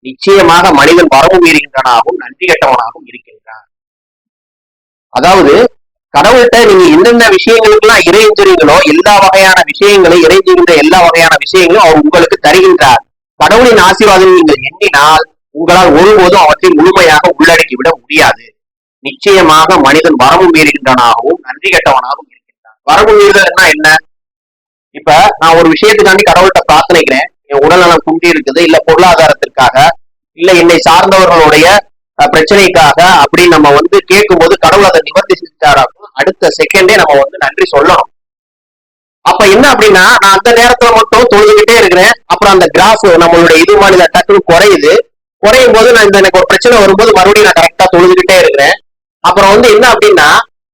நிச்சயமாக மனிதன் வரவு மீறுகின்றனாகவும் நன்றி கெட்டவனாகவும் இருக்கின்றான். அதாவது கடவுள்கிட்ட நீங்க எந்தெந்த விஷயங்களுக்கு எல்லாம் இறைஞ்சுறீங்களோ எல்லா வகையான விஷயங்களை இறைஞ்சுகின்ற எல்லா வகையான விஷயங்களும் அவர் உங்களுக்கு தருகின்றார். கடவுளின் ஆசீர்வாதம் நீங்கள் எண்ணினால் உங்களால் ஒருபோதும் அவற்றை முழுமையாக உள்ளடக்கிவிட முடியாது. நிச்சயமாக மனிதன் வரவு மீறுகின்றனாகவும் நன்றி கெட்டவனாகவும் இருக்கின்றான். வரவு மீறுதல்னா என்ன? இப்ப நான் ஒரு விஷயத்துக்காண்டி கடவுள்கிட்ட பிரார்த்தனைக்கிறேன். என் உடல்நலம் குண்டி இருக்குது, இல்ல பொருளாதாரத்திற்காக, இல்ல என்னை சார்ந்தவர்களுடைய பிரச்சனைக்காக அப்படின்னு நம்ம கேட்கும் போது கடவுள் அதை நிவர்த்தி செஞ்சாராக்கும் அடுத்த செகண்டே நம்ம நன்றி சொல்லணும். அப்ப என்ன அப்படின்னா, நான் அந்த நேரத்துல மட்டும் தொழுதுகிட்டே இருக்கிறேன். அப்புறம் அந்த கிராஃப் நம்மளுடைய இது மாதிரி டக்குன்னு குறையும் போது நான் எனக்கு ஒரு பிரச்சனை வரும்போது மறுபடியும் நான் கரெக்டா தொழுதுகிட்டே இருக்கிறேன். அப்புறம் என்ன அப்படின்னா,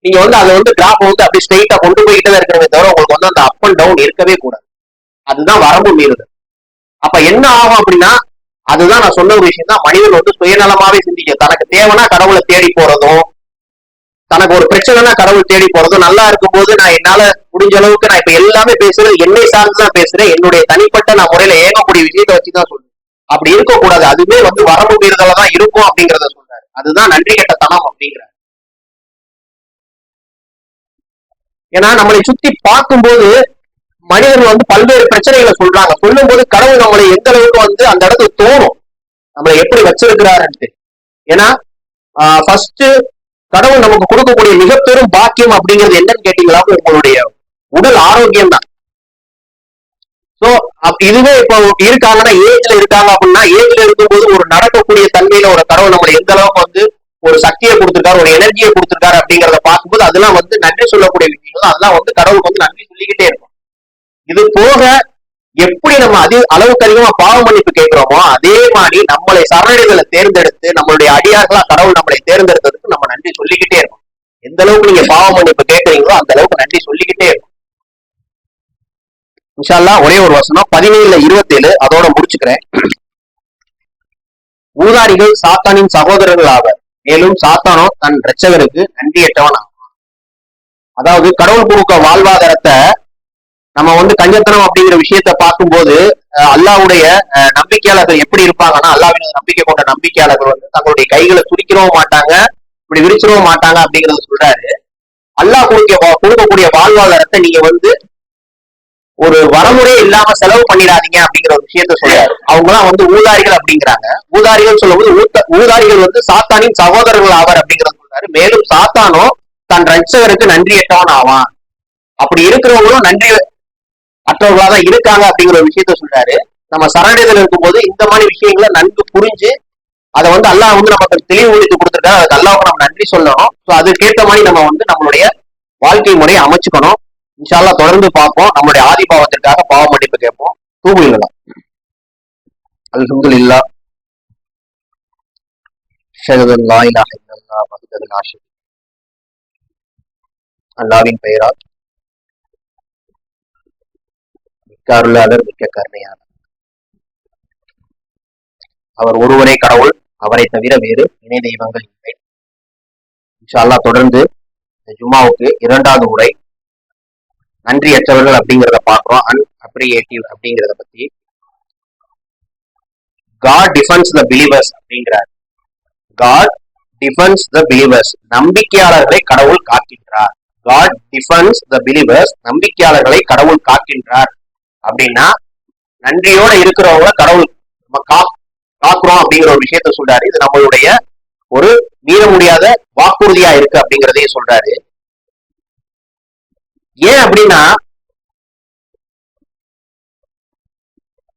நீங்க அதை கிராஃப் அப்படி ஸ்ட்ரெயிட்டா கொண்டு போய்கிட்டே இருக்கிறவே தவிர உங்களுக்கு அந்த அப் அண்ட் டவுன் இருக்கவே கூடாது. அதுதான் வரம்பு மீறுதல். அப்ப என்ன ஆகும் அப்படின்னா, அதுதான் நான் சொன்ன ஒரு விஷயம் தான், மனிதன் சுயநலமாவே சிந்திக்க, தனக்கு தேவைன்னா கடவுளை தேடி போறதும், தனக்கு ஒரு பிரச்சனைனா கடவுள் தேடி போறதும், நல்லா இருக்கும் போது நான் என்னால முடிஞ்ச அளவுக்கு நான் இப்ப எல்லாமே பேசுறது என்னை சார்ந்துதான் பேசுறேன், என்னுடைய தனிப்பட்ட நான் முறையில ஏகக்கூடிய விஷயத்தை வச்சுதான் சொல்றேன். அப்படி இருக்கக்கூடாது. அதுவே வரம்பு மீறுதல தான் இருக்கும் அப்படிங்கறத சொல்றாரு. அதுதான் நன்றி கெட்டத்தனம் அப்படிங்கிறார். ஏன்னா நம்மளை சுத்தி பார்க்கும்போது மனிதர்கள் பல்வேறு பிரச்சனைகளை சொல்றாங்க. சொல்லும் போது கடவுள் நம்மளை எந்த அளவுக்கு அந்த இடத்துக்கு தோணும் நம்மளை எப்படி வச்சிருக்கிறாருன்ட்டு. ஏன்னா ஃபர்ஸ்ட் கடவுள் நமக்கு கொடுக்கக்கூடிய மிகப்பெரும் பாக்கியம் அப்படிங்கிறது என்னன்னு கேட்டீங்களா, உங்களுடைய உடல் ஆரோக்கியம் தான். சோ இதுவே இப்போ இருக்காங்கன்னா, ஏஜ்ல இருக்காங்க அப்படின்னா, ஏஜ்ல இருக்கும்போது ஒரு நடக்கக்கூடிய தன்மையில ஒரு கடவுள் நம்மளை எந்த அளவுக்கு ஒரு சக்தியை கொடுத்திருக்காரு, ஒரு எனர்ஜியை கொடுத்திருக்காரு அப்படிங்கிறத பார்க்கும்போது அதெல்லாம் நன்றி சொல்லக்கூடிய விஷயங்கள். அதெல்லாம் கடவுள் நன்றி சொல்லிக்கிட்டே இருக்கும். இது போக எப்படி நம்ம அளவுக்கு அதிகமா பாவ மன்னிப்பு கேட்கிறோமோ அதே மாதிரி நம்மளை சரணடைகளை தேர்ந்தெடுத்து நம்மளுடைய அடியார்களா கடவுள் நம்மளை தேர்ந்தெடுத்ததுக்கு நம்ம நன்றி சொல்லிக்கிட்டே இருக்கும். எந்த அளவுக்கு நீங்க பாவ மன்னிப்பு கேட்கறீங்களோ அந்த அளவுக்கு நன்றி சொல்லிக்கிட்டே இருக்கும். இன்ஷா அல்லாஹ் ஒரே ஒரு வசனம் 17:27 அதோட முடிச்சுக்கிறேன். ஊதாரிகள் சாத்தானின் சகோதரர்கள் ஆவர், மேலும் சாத்தானோ தன் இரட்சகருக்கு நன்றியற்றவன் ஆகும். அதாவது கடவுள் கொடுக்க வாழ்வாதாரத்தை நம்ம கஞ்சத்தனம் அப்படிங்கிற விஷயத்த பார்க்கும்போது அல்லாஹ்வுடைய நம்பிக்கையாளர்கள் எப்படி இருப்பாங்கன்னா, அல்லாஹ்வின் நம்பிக்கை கொண்ட நம்பிக்கையாளர்கள் தங்களுடைய கைகளை சுருக்கிடவும் மாட்டாங்க, இப்படி விரிச்சிடவும் மாட்டாங்க அப்படிங்கறத சொல்றாரு. அல்லாஹ் கொடுக்கக்கூடிய வாழ்வாதாரத்தை நீங்க ஒரு வரமுறை இல்லாம செலவு பண்ணிடாதீங்க அப்படிங்கிற ஒரு விஷயத்த சொல்றாரு. அவங்கலாம் ஊதாரிகள் அப்படிங்கிறாங்க. ஊதாரிகள் சொல்லும்போது ஊதாரிகள் சாத்தானின் சகோதரர்கள் ஆவார் அப்படிங்கறத சொல்றாரு. மேலும் சாத்தானோ தன் ரட்சகருக்கு நன்றியற்றவன் ஆவான். அப்படி இருக்கிறவங்களும் நன்றி அற்றவர்களாதான் இருக்காங்க அப்படிங்கிற ஒரு விஷயத்த சொல்றாரு. நம்ம சரணடைதல் இருக்கும்போது இந்த மாதிரி விஷயங்களை நன்கு புரிஞ்சு அதை அல்லாஹ் நமக்கு தெளிவுபடுத்தி கொடுத்துருக்காரு. அதுக்கு அல்லாஹ்வுக்கு நம்ம நன்றி சொல்லணும். ஸோ அதுக்கேற்ற மாதிரி நம்ம நம்மளுடைய வாழ்க்கை முறையை அமைச்சுக்கணும். இன்ஷா அல்லாஹ் தொடர்ந்து பார்ப்போம். நம்மளுடைய ஆதி பாவத்திற்காக பாவ மன்னிப்பு கேட்போம். தூபு இல்லலாம். அல்ஹம்துலில்லாஹ். ஷஹது லா இலாஹ இல்லல்லாஹ் வஹ்தஹு லா ஷரீக லஹு. அல்லாஹ்வின் பெயரால் மிக்க அருளாளர் மிக்க கருணையாளர். அவர் ஒருவரே கடவுள், அவரை தவிர வேறு இணை தெய்வங்கள் இல்லை. இன்ஷா அல்லாஹ் தொடர்ந்து இந்த ஜும்மாவுக்கு 2வது உரை நன்றியற்றவர்கள் அப்படிங்கிறத பார்க்கிறோம். அன்அப்ரிசியேட்டிவ் அப்படிங்கிறத பத்தி. காட் டிஃபென்ஸ் த பிலீவர்ஸ் அப்படிங்கிறார். காட் டிஃபென்ஸ் த பிலீவர்ஸ், நம்பிக்கையாளர்களை கடவுள் காக்கின்றார். காட் டிஃபென்ஸ் த பிலீவர்ஸ், நம்பிக்கையாளர்களை கடவுள் காக்கின்றார். அப்படின்னா நன்றியோட இருக்கிறவங்கள கடவுள் நம்ம காக்குறோம் அப்படிங்கிற ஒரு விஷயத்த சொல்றாரு. இது நம்மளுடைய ஒரு மீற முடியாத வாக்குறுதியா இருக்கு அப்படிங்கிறதையும் சொல்றாரு. ஏன் அப்படின்னா,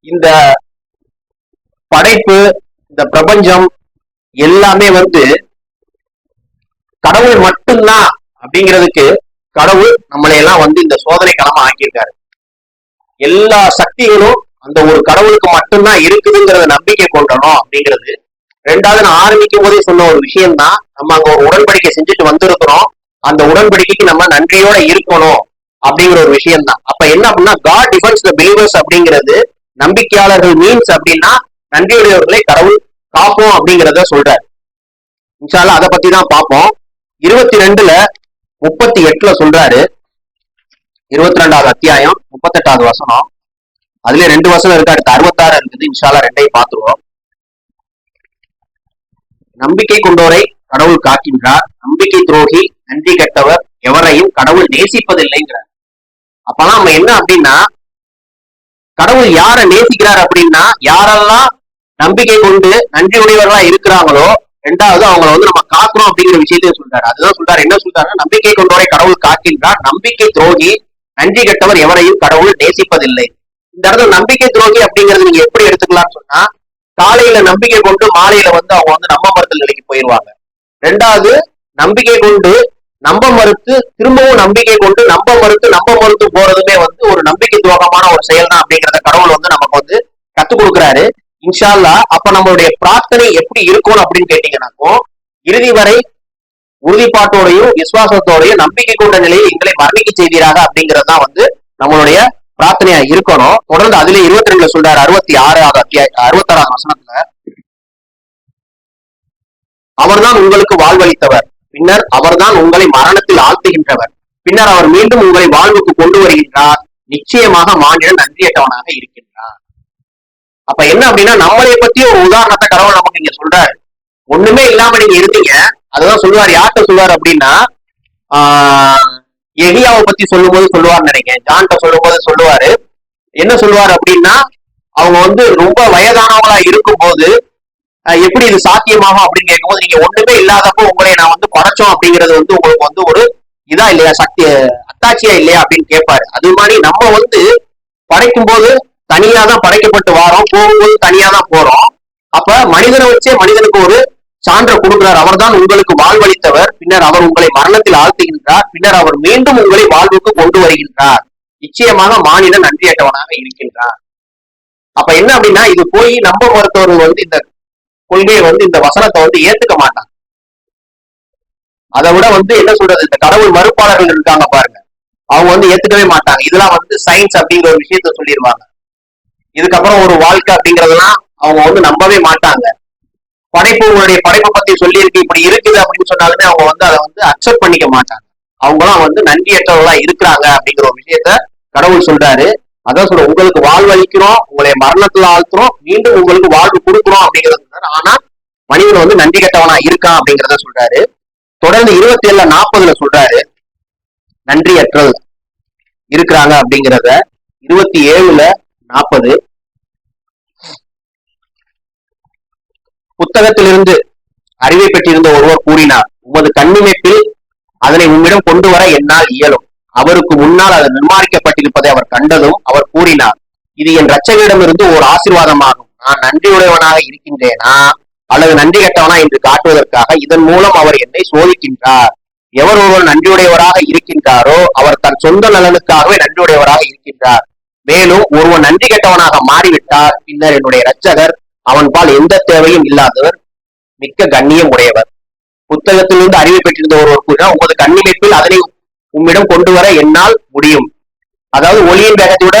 இந்த படைப்பு, இந்த பிரபஞ்சம் எல்லாமே கடவுள் மட்டும்தான் அப்படிங்கிறதுக்கு கடவுள் நம்மளை எல்லாம் இந்த சோதனை களமா ஆக்கியிருக்காரு. எல்லா சக்திகளும் அந்த ஒரு கடவுளுக்கு மட்டும்தான் இருக்குதுங்கிறத நம்பிக்கை கொண்டணும் அப்படிங்கிறது ரெண்டாவது நான் ஆரம்பிக்கும் போதே சொன்ன ஒரு விஷயம் தான், நம்ம அங்க ஒரு உடன்படிக்கை செஞ்சுட்டு வந்திருக்கிறோம். அந்த உடன்படிக்கைக்கு நம்ம நன்றியோட இருக்கணும் அப்படிங்கிற ஒரு விஷயம் தான். அப்ப என்ன அப்படின்னா காட் டிஃபென்ஸ் த பிலீவர்ஸ் அப்படிங்கிறது நம்பிக்கையாளர்கள் மீன்ஸ் அப்படின்னா நன்றியுடையவர்களை கடவுள் காப்போம் அப்படிங்கிறத சொல்றாரு. இன்ஷா அல்லாஹ் அதை பத்தி தான் பார்ப்போம். 22:38 சொல்றாரு. 22வது அத்தியாயம் 38வது வசனம். அதுல 2 வசனம் இருக்கு, அடுத்து 66 இருக்குது. இன்ஷா அல்லாஹ் ரெண்டையும் பார்த்துருவோம். நம்பிக்கை கொண்டோரை கடவுள் காக்கின்றார், நம்பிக்கை துரோகி நன்றி கெட்டவர் எவரையும் கடவுள் நேசிப்பதில்லைங்கிறார். அப்பெல்லாம் நம்ம என்ன அப்படின்னா கடவுள் யாரை நேசிக்கிறார் அப்படின்னா யாரெல்லாம் நம்பிக்கை கொண்டு நன்றி உடையவர்களா இருக்கிறாங்களோ, ரெண்டாவது அவங்களை வந்து நம்ம காக்கணும் அப்படிங்கிற விஷயத்தையும் சொல்றாரு. அதுதான் சொல்றாரு. என்ன சொல்றாரு? நம்பிக்கை கொண்டோரை கடவுள் காக்கின்றார், நம்பிக்கை துரோகி நன்றி கெட்டவர் எவரையும் கடவுள் நேசிப்பதில்லை. இந்த இடத்துல நம்பிக்கை துரோகி அப்படிங்கிறது நீங்க எப்படி எடுத்துக்கலாம்னு சொன்னா, காலையில நம்பிக்கை கொண்டு மாலையில வந்து அவங்க வந்து நம்ப மறுத்தல் நிலைக்கு போயிடுவாங்க. ரெண்டாவது நம்பிக்கை கொண்டு நம்ப மறுத்து திரும்பவும் நம்பிக்கை கொண்டு நம்ப மறுத்து போறதுமே வந்து ஒரு நம்பிக்கை துரோகமான ஒரு செயல் தான் அப்படிங்கிறத கடவுள் வந்து நமக்கு வந்து கத்துக் கொடுக்குறாரு. இன்ஷா அல்லாஹ் அப்ப நம்மளுடைய பிரார்த்தனை எப்படி இருக்கும் அப்படின்னு கேட்டீங்கன்னாக்கும், இறுதி வரை உறுதிப்பாட்டோடையும் விசுவாசத்தோடையும் நம்பிக்கை கொண்ட நிலையில் எங்களை மரணிக்க செய்வீராக அப்படிங்கிறது தான் வந்து நம்மளுடைய பிரார்த்தனையா இருக்கணும். தொடர்ந்து அதுல 22 சொல்றாரு. 66வது வசனத்துல அவர்தான் உங்களுக்கு வாழ்வளித்தவர், பின்னர் அவர்தான் உங்களை மரணத்தில் ஆழ்த்துகின்றவர், பின்னர் அவர் மீண்டும் உங்களை வாழ்வுக்கு கொண்டு வருகின்றார், நிச்சயமாக மானிடன் நன்றியற்றவனாக இருக்கின்றார். அப்ப என்ன அப்படின்னா நம்மளை பத்தி ஒரு உதாரணத்தை கடவுள் நமக்கு இங்க சொல்றாரு. ஒண்ணுமே இல்லாம நீங்க இருந்தீங்க, அதுதான் சொல்லுவார். யார்கிட்ட சொல்லுவார் அப்படின்னா எலியாவை பத்தி சொல்லும் போது சொல்லுவார் நினைக்கிறேன். ஜான்கிட்ட சொல்லும் போது சொல்லுவாரு. என்ன சொல்லுவார் அப்படின்னா அவங்க வந்து ரொம்ப வயதானவங்களா இருக்கும் போது எப்படி இது சாத்தியமாகும் அப்படின்னு கேட்கும்போது, நீங்க ஒண்ணுமே இல்லாதப்போ உங்களை நான் வந்து படைச்சோம் அப்படிங்கிறது வந்து உங்களுக்கு வந்து ஒரு இதா இல்லையா, சக்தி அத்தாட்சியா இல்லையா அப்படின்னு கேட்பாரு. அது மாதிரி நம்ம வந்து படைக்கும் போது தனியா தான் படைக்கப்பட்டு வாரோம், போகும்போது தனியா தான் போறோம். அப்ப மனிதனை வச்சே மனிதனுக்கு ஒரு சான்றை கொடுக்கிறார். அவர் தான் உங்களுக்கு வாழ்வளித்தவர், பின்னர் அவர் உங்களை மரணத்தில் ஆழ்த்துகின்றார், பின்னர் அவர் மீண்டும் உங்களை வாழ்வுக்கு கொண்டு வருகின்றார், நிச்சயமாக மானிடன் நன்றியற்றவனாக இருக்கின்றார். அப்ப என்ன அப்படின்னா இது போய் நம்ப மருத்துவர்கள் வந்து இந்த கொள்கையை வந்து இந்த வசனத்தை வந்து ஏத்துக்க மாட்டாங்க. அதை விட வந்து என்ன சொல்றது, இந்த கடவுள் மறுப்பாளர்கள் இருக்காங்க பாருங்க, அவங்க வந்து ஏத்துக்கவே மாட்டாங்க. இதெல்லாம் வந்து சயின்ஸ் அப்படிங்கிற ஒரு விஷயத்த சொல்லிடுவாங்க. இதுக்கப்புறம் ஒரு வாழ்க்கை அப்படிங்கறதெல்லாம் அவங்க வந்து நம்பவே மாட்டாங்க. படைப்பு உங்களுடைய படைப்பை பத்தி சொல்லியிருக்கு, இப்படி இருக்குது அப்படின்னு சொன்னாலுமே அவங்க வந்து அதை வந்து அக்செப்ட் பண்ணிக்க மாட்டாங்க. அவங்களாம் வந்து நன்றியற்றவர்களா இருக்கிறாங்க அப்படிங்கிற ஒரு விஷயத்த கடவுள் சொல்றாரு. அதான் சொல்ற, உங்களுக்கு வாழ்வு அளிக்கிறோம், உங்களை மரணத்துல ஆழ்த்துறோம், மீண்டும் உங்களுக்கு வாழ்வு கொடுக்குறோம் அப்படிங்கிறது. ஆனா மனிதன் வந்து நன்றி கெட்டவனா இருக்கான் அப்படிங்கிறத சொல்றாரு. தொடர்ந்து 27:40 சொல்றாரு நன்றியற்றல் இருக்கிறாங்க அப்படிங்கிறத. 27:40 புத்தகத்திலிருந்து அறிவை பெற்றிருந்த ஒருவர் கூறினார், உமது கண்ணிமைப்பில் அதனை உம்மிடம் கொண்டு வர என்னால் இயலும். அவருக்கு முன்னால் அது நிர்மாணிக்கப்பட்டிருப்பதை அவர் கண்டதும் அவர் கூறினார், இது என் இரட்சகரிடமிருந்து ஒரு ஆசீர்வாதமாகும். நான் நன்றியுடையவனாக இருக்கின்றேனா அல்லது நன்றி கெட்டவனா என்று காட்டுவதற்காக இதன் மூலம் அவர் என்னை சோதிக்கின்றார். எவர் ஒருவர் நன்றியுடையவராக இருக்கின்றாரோ அவர் தன் சொந்த நலனுக்காகவே நன்றியுடையவராக இருக்கின்றார். மேலும் ஒருவன் நன்றி கெட்டவனாக மாறிவிட்டார், பின்னர் என்னுடைய இரட்சகர் அவன் பால் எந்த தேவையும் இல்லாதவர், மிக்க கண்ணியம் உடையவர். புத்தகத்திலிருந்து அறிவை பெற்றிருந்த ஒருவர் கூறினா, உமது கண்ணிமைப்பில் அதனை உம்மிடம் கொண்டு வர என்னால் முடியும். அதாவது ஒளியின் வேகத்தோட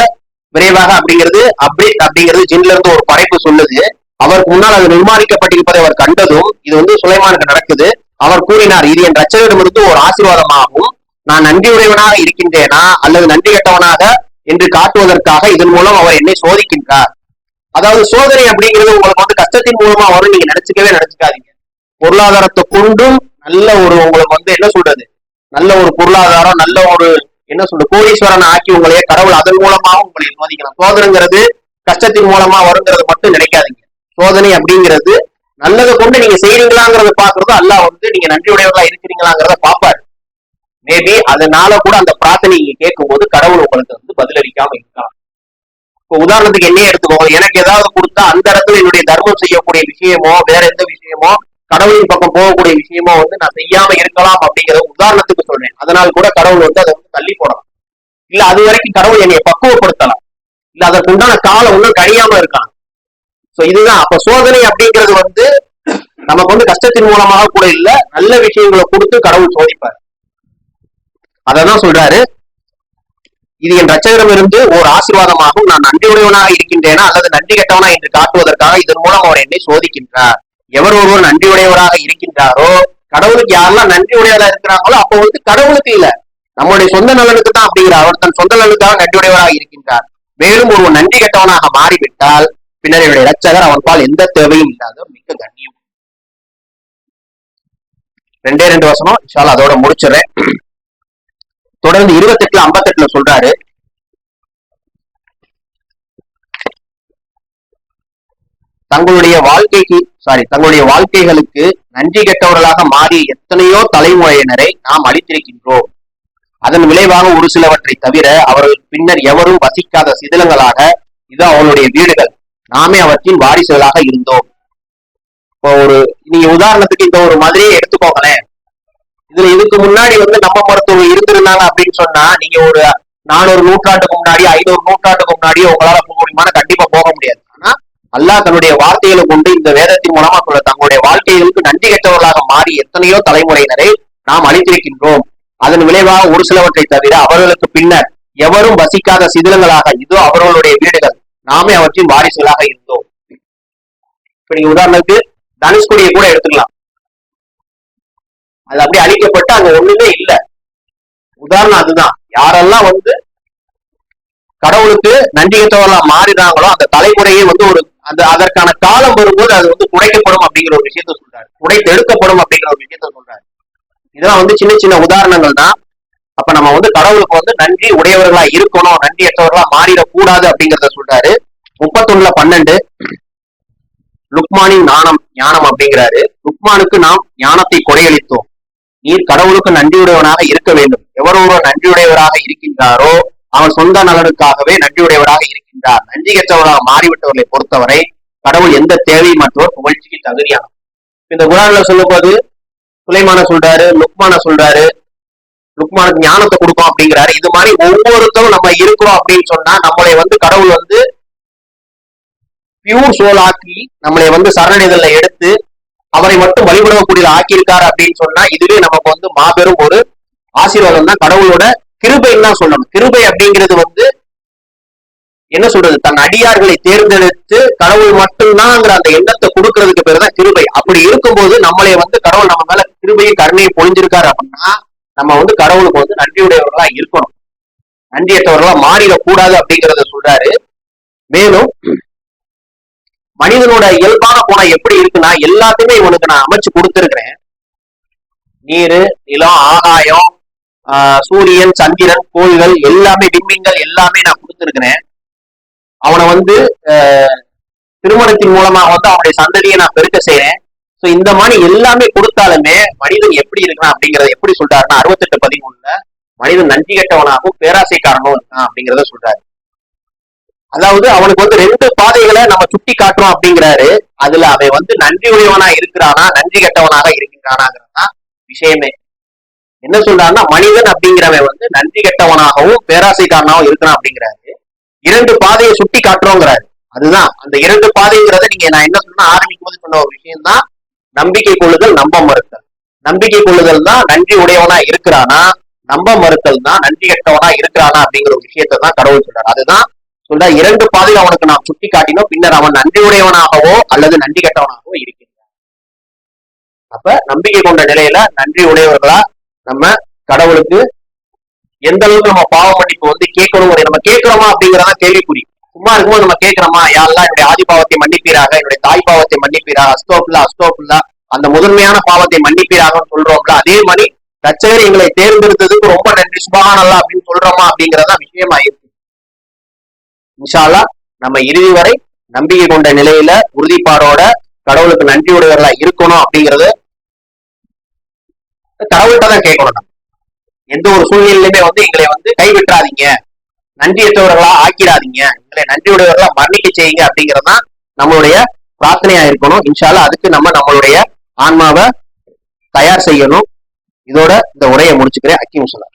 விரைவாக அப்படிங்கிறது அப்டேட் அப்படிங்கிறது ஜின்ல இருந்து ஒரு படைப்பு சொல்லுது. அவருக்கு முன்னால் அது நிர்மாணிக்கப்பட்டிருப்பதை அவர் கண்டதும் இது வந்து சுலைமானுக்கு நடக்குது. அவர் கூறினார், இது என் இரட்சகரிடமிருந்து ஒரு ஆசீர்வாதமாகும். நான் நன்றியுடையவனாக இருக்கின்றேனா அல்லது நன்றி கெட்டவனாக என்று காட்டுவதற்காக இதன் மூலம் அவர் என்னை சோதிக்கின்றார். அதாவது சோதனை அப்படிங்கிறது உங்களுக்கு வந்து கஷ்டத்தின் மூலமா வரும் நீங்க நினைச்சுக்காதீங்க. பொருளாதாரத்தை கொண்டும் நல்ல ஒரு உங்களுக்கு வந்து என்ன சொல்றது, நல்ல ஒரு பொருளாதாரம், நல்ல ஒரு என்ன சொல்றது கோடீஸ்வரன் ஆக்கி உங்களையே கடவுள் அதன் மூலமாகவும் உங்களை சோதிக்கலாம். சோதனைங்கிறது கஷ்டத்தின் மூலமா வருங்கிறது மட்டும் நினைக்காதீங்க. சோதனை அப்படிங்கிறது நல்லதை கொண்டு நீங்க செய்யறீங்களாங்கிறத பாக்குறது, அல்லாஹ் வந்து நீங்க நன்றியுடையவர்களா இருக்கிறீங்களாங்கிறத பாப்பாரு. மேபி அதனால கூட அந்த பிரார்த்தனை நீங்க கேட்கும் போது கடவுள் உங்களுக்கு வந்து பதிலளிக்காம இருக்கலாம். இப்போ உதாரணத்துக்கு என்னையே எடுத்துக்கோங்க, எனக்கு ஏதாவது கொடுத்தா அந்த இடத்துல என்னுடைய தர்மம் செய்யக்கூடிய விஷயமோ வேற எந்த விஷயமோ கடவுளின் பக்கம் போகக்கூடிய விஷயமோ வந்து நான் செய்யாம இருக்கலாம் அப்படிங்கிற உதாரணத்துக்கு சொல்றேன். அதனால கூட கடவுள் வந்து அதை வந்து தள்ளி போடலாம். இல்ல அது வரைக்கும் கடவுள் என்னைய பக்குவப்படுத்தலாம். இல்ல அதற்கு உண்டான காலம் ஒன்றும் கழியாம இருக்கலாம். சோ இதுதான் அப்ப சோதனை அப்படிங்கிறது வந்து நமக்கு வந்து கஷ்டத்தின் மூலமாக கூட இல்ல, நல்ல விஷயங்களை கொடுத்து கடவுள் சோதிப்பார். அதான் சொல்றாரு, இது என் ரட்சகரிடமிருந்து ஒரு ஆசீர்வாதமாகும், நான் நன்றியுடையவனாக இருக்கின்றேனா அல்லது நன்றி கெட்டவனா என்று காட்டுவதற்காக இதன் மூலம் அவர் என்னை சோதிக்கின்றார். எவர் ஒருவர் நன்றியுடையவராக இருக்கின்றாரோ, கடவுளுக்கு யாரெல்லாம் நன்றி உடையவராக இருக்கிறாங்களோ அப்போ வந்து கடவுளுக்கு இல்ல, நம்முடைய சொந்த நலனுக்கு தான் அப்படிங்கிறார். அவர் தன் சொந்த நலனுக்காக நன்றியுடையவராக இருக்கின்றார். மேலும் ஒருவன் நன்றி கெட்டவனாக மாறிவிட்டால் பின்னர் என்னுடைய ரட்சகர் அவன் பால் எந்த தேவையும் இல்லாத மிக்க கண்ணியம். 2 வசனம் இன்ஷா அல்லாஹ் அதோட முடிச்சிடுறேன். தொடர்ந்து 28-58 சொல்றாரு, தங்களுடைய வாழ்க்கைகளுக்கு நன்றி கெட்டவர்களாக மாறிய எத்தனையோ தலைமுறையினரை நாம் அளித்திருக்கின்றோம். அதன் விளைவாக ஒரு சிலவற்றை தவிர அவர்கள் பின்னர் எவரும் வசிக்காத சிதிலங்களாக இது அவளுடைய வீடுகள், நாமே அவற்றின் வாரிசுகளாக இருந்தோம். இப்போ நீங்க உதாரணத்துக்கு இந்த ஒரு மாதிரியே எடுத்துக்கோங்களேன். இதுக்கு முன்னாடி வந்து நம்ம மருத்துவம் இருந்திருந்தாங்க அப்படின்னு சொன்னா, நீங்க ஒரு 400 நூற்றாண்டுக்கு முன்னாடி 500 நூற்றாண்டுக்கு முன்னாடியே உங்களால போக முடியுமா? கண்டிப்பா போக முடியாது. ஆனா அல்லாஹ் தன்னுடைய வார்த்தைகளை கொண்டு இந்த வேதத்தின் மூலமா சொல்ல, தங்களுடைய வாழ்க்கைகளுக்கு நன்றி கெட்டவர்களாக மாறி எத்தனையோ தலைமுறையினரை நாம் அளித்திருக்கின்றோம். அதன் விளைவாக ஒரு சிலவற்றை தவிர அவர்களுக்கு பின்னர் எவரும் வசிக்காத சிதிலங்களாக இதோ அவர்களுடைய வீடுகள், நாமே அவற்றின் வாரிசுகளாக இருந்தோம். இப்ப நீங்க உதாரணத்துக்கு தனுஷ்கோடியை கூட எடுத்துக்கலாம். அது அப்படியே அழிக்கப்பட்டு அங்க ஒண்ணுமே இல்ல. உதாரணம் அதுதான். யாரெல்லாம் வந்து கடவுளுக்கு நன்றி கெட்டவர்களா மாறினாங்களோ அந்த தலைமுறையே வந்து அதற்கான காலம் வரும்போது அது வந்து குறைக்கப்படும் அப்படிங்கிற ஒரு விஷயத்த சொல்றாரு, குறைத்தெடுக்கப்படும் அப்படிங்கிற ஒரு விஷயத்த சொல்றாரு. இதெல்லாம் வந்து சின்ன சின்ன உதாரணங்கள் தான். அப்ப நம்ம வந்து கடவுளுக்கு வந்து நன்றி உடையவர்களா இருக்கணும், நன்றி அற்றவர்களா மாறிடக்கூடாது அப்படிங்கிறத சொல்றாரு. 31:12 லுக்மானின் ஞானம் அப்படிங்கிறாரு. லுக்மானுக்கு நாம் ஞானத்தை கொடையளித்தோம், நீர் கடவுளுக்கு நன்றியுடையவனாக இருக்க வேண்டும். எவர் ஒருவர் நன்றியுடையவராக இருக்கின்றாரோ அவன் சொந்த நலனுக்காகவே நன்றியுடையவராக இருக்கின்றார். நன்றி கெட்டவராக மாறிவிட்டவர்களை பொறுத்தவரை கடவுள் எந்த தேவையும் மற்றவர் புகழ்ச்சிக்கு தகுதியான. இந்த குரான்ல சொல்லும் போது சுலைமான சொல்றாரு, லுக்மான சொல்றாரு, லுக்மானுக்கு ஞானத்தை கொடுக்கும் அப்படிங்கிறாரு. இது மாதிரி ஒவ்வொருத்தரும் நம்ம இருக்கிறோம் அப்படின்னு சொன்னா நம்மளை வந்து கடவுள் வந்து பியூர் சோல் ஆக்கி நம்மளை வந்து சரணடைதல்ல எடுத்து அவரை மட்டும் வழிபடக்கூடிய ஆக்கியிருக்காரு அப்படின்னு சொன்னா இதுவே நமக்கு வந்து மாபெரும் ஒரு ஆசீர்வாதம் தான். கடவுளோட கிருபைன்னு தான் சொல்லணும். கிருபை அப்படிங்கிறது வந்து என்ன சொல்றது, தன் அடியார்களை தேர்ந்தெடுத்து கடவுள் மட்டும்தான்ங்கிற அந்த எண்ணத்தை கொடுக்கறதுக்கு பேர் தான் கிருபை. அப்படி இருக்கும்போது நம்மளை வந்து கடவுள் நம்ம மேல கிருபையும் கருணையை பொழிஞ்சிருக்காரு அப்படின்னா நம்ம வந்து கடவுளுக்கு வந்து நன்றியுடையவர்களா இருக்கணும், நன்றியற்றவர்களா மாறிடக்கூடாது அப்படிங்கிறத சொல்றாரு. மேலும் மனிதனோட இயல்பான குணம் எப்படி இருக்குன்னா, எல்லாத்தையுமே இவனுக்கு நான் அமைச்சு கொடுத்திருக்கிறேன். நீரு, நிலம், ஆகாயம், சூரியன், சந்திரன், கோள்கள் எல்லாமே, விண்மீன்கள் எல்லாமே நான் கொடுத்திருக்கிறேன். அவனை வந்து திருமணத்தின் மூலமாக வந்து அவனுடைய சந்ததியை நான் பெருக்க செய்யறேன். சோ இந்த மாதிரி எல்லாமே கொடுத்தாலுமே மனிதன் எப்படி இருக்கான் அப்படிங்கறத எப்படி சொல்றாருன்னா 68:13 மனிதன் நன்றி கெட்டவனாகவும் பேராசைக்காரனும் இருக்கான் அப்படிங்கிறத சொல்றாரு. அதாவது அவனுக்கு வந்து 2 பாதைகளை நம்ம சுட்டி காட்டுறோம் அப்படிங்கிறாரு. அதுல அவன் வந்து நன்றி உடையவனா இருக்கிறானா நன்றி கெட்டவனாக இருக்கின்றானாங்கிறதுதான் விஷயமே. என்ன சொல்றாருன்னா மனிதன் அப்படிங்கிறவன் வந்து நன்றி கெட்டவனாகவும் பேராசைக்காரனாகவும் இருக்கிறான் அப்படிங்கிறாரு. 2 பாதையை சுட்டி காட்டுறோங்கிறாரு. அதுதான் அந்த 2 பாதைங்கிறத நீங்க நான் என்ன சொன்னா ஆரம்பிக்கும் போது சொன்ன ஒரு விஷயம் தான் நம்பிக்கை கொள்ளுதல், நம்ப மறுத்தல். நம்பிக்கை கொள்ளுதல் தான் நன்றி உடையவனா இருக்கிறானா, நம்ப மறுத்தல் தான் நன்றி கெட்டவனா இருக்கிறானா அப்படிங்கிற ஒரு விஷயத்தை தான் கடவுள் சொல்றாரு. அதுதான் சொல்ற 2 பாதையை அவனுக்கு நாம் சுட்டி காட்டினோம், பின்னர் அவன் நன்றி உடையவனாகவோ அல்லது நன்றி கெட்டவனாகவோ இருக்கின்றான். அப்ப நம்பிக்கை கொண்ட நிலையில நன்றி உடையவர்களா நம்ம கடவுளுக்கு எந்த அளவுக்கு நம்ம பாவ மன்னிப்பு வந்து கேட்கணும், நம்ம கேட்கிறோமா அப்படிங்கிறதா கேள்விக்குறி. சும்மா இருக்கும்போது நம்ம கேட்கிறோமா, யாரெல்லாம் என்னுடைய ஆதி பாவத்தை மன்னிப்பீராக, என்னுடைய தாய் பாவத்தை மன்னிப்பீராக, அஸ்தோஃபில்லா அந்த முதன்மையான பாவத்தை மன்னிப்பீராக சொல்றோம்ல, அதே மாதிரி ரட்சகர் எங்களை தேர்ந்தெடுத்ததுக்கு ரொம்ப நன்றி சுபஹானல்லாஹ் அப்படின்னு சொல்றோமா அப்படிங்கிறதா விஷயமா இருக்கு. இன்ஷா அல்லாஹ் நம்ம இறுதி வரை நம்பிக்கை கொண்ட நிலையில உறுதிப்பாடோட கடவுளுக்கு நன்றி உடையவர்களா இருக்கணும் அப்படிங்கிறது கடவுள்கிட்ட தான் கேட்கணும். நம்ம எந்த ஒரு சூழ்நிலையுமே வந்து எங்களை வந்து கைவிட்டுறாதீங்க, நன்றியற்றவர்களா ஆக்கிடாதீங்க, எங்களை நன்றி உடையவர்களா மன்னிக்க செய்யுங்க அப்படிங்கறதுதான் நம்மளுடைய பிரார்த்தனையா இருக்கணும். இன்ஷா அல்லாஹ் அதுக்கு நம்ம நம்மளுடைய ஆன்மாவை தயார் செய்யணும். இதோட இந்த உரையை முடிச்சுக்கிறேன். அக்கீம் சொல்லார்.